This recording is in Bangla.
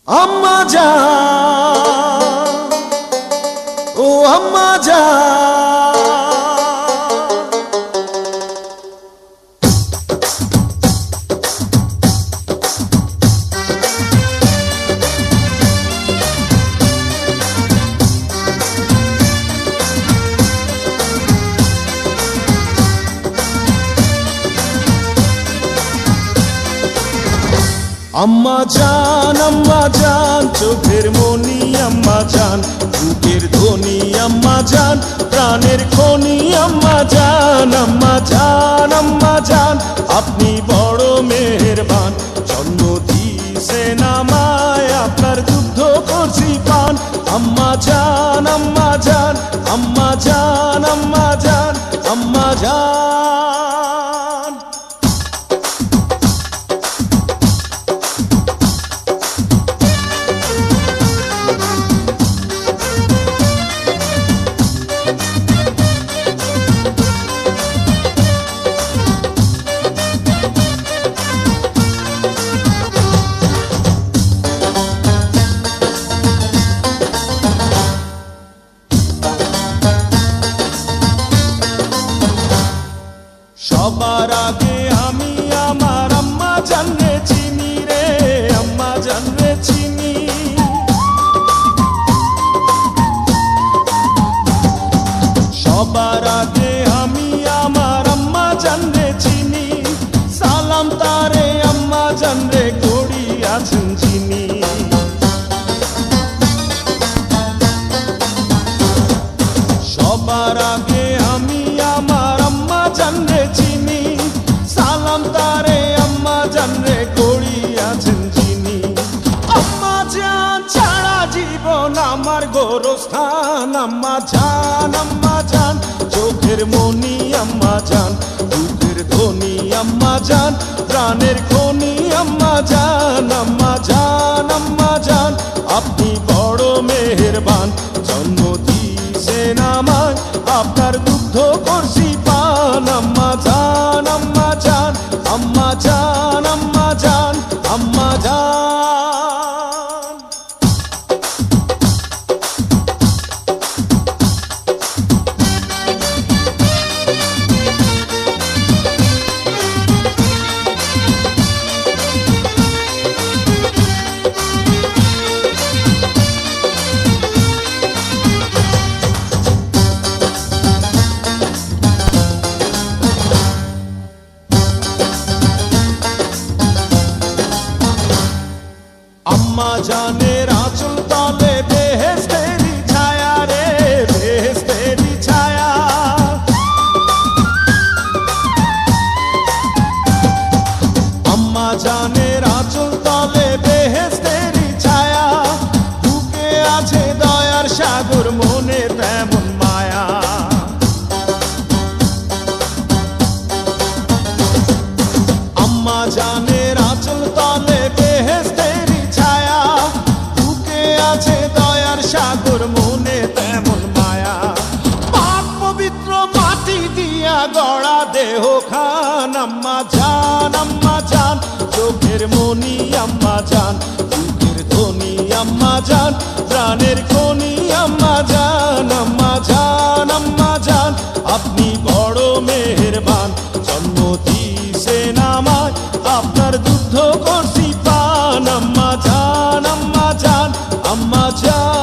আম্মা জান, ও আম্মা জান, আম্মা জান চোখের মনি আম্মা জান, বুকের ধ্বনি আম্মা জান, প্রাণের খনি আম্মা জান। আম্মা জান, আম্মা জান, আপনি বড় মেহেরবান, জন্ম দিয়েছেন আমায়, আপনার দুগ্ধ করছি পান। আম্মা জান, আম্মা জান, আম্মা জান, আম্মা জান, আম্মা জান। সবার আগে আমি আমার আম্মা জানরে চিনি রে, আম্মা জানরে চিনি। সবার আগে আমি আমার আম্মা জানরে চিনি, সালাম তারে আম্মা জানরে করি আছেন চিনি। সবার আগে আমি আমার আম্মা জানরে চিনি, সালাম তারে আম্মা জানরে করি আছেন চিনি। আম্মা জান ছাড়া জীবন আমার গোরস্থান। আম্মা জান, আম্মা জান, চোখের মনি আম্মা জান, বুকের ধ্বনি আম্মা জান, প্রাণের খনি আম্মা জান। আম্মা জান, আম্মা জান, আপনি বড় মেহেরবান, জন্ম দিয়েছেন আমায়, আপনার দুগ্ধ করছি পান। আম্মা জান, আম্মা জান, আম্মা জান, আম্মা জান, আম্মা জান। আম্মা জানের আঁচল তলে বেহেশতেরি ছায়া রে, বেহেশতেরি ছায়া। আম্মা জানের আঁচল তলে বেহেশতেরি ছায়া, বুকে আছে দয়ার সাগর, মনে তেমন মায়া। আম্মা জানের আঁচল তলে বেহেশতেরি ছায়া, বুকে আছে দয়ার সাগর, মনে তেমন মায়া। পাক পবিত্র মাটি দিয়া গড়া দেহ খান। আম্মা জান, আম্মা জান, চোখের মনি আম্মা জান, বুকের ধ্বনি আম্মা জান, প্রাণের খনি আম্মা জান। আম্মা জান, আম্মা জান, আপনি বড় মেহেরবান, জন্ম দিয়েছেন আমায়, আপনার দুগ্ধ করছি পান। আম্মা জান, আম্মা জান, আম্মা জান।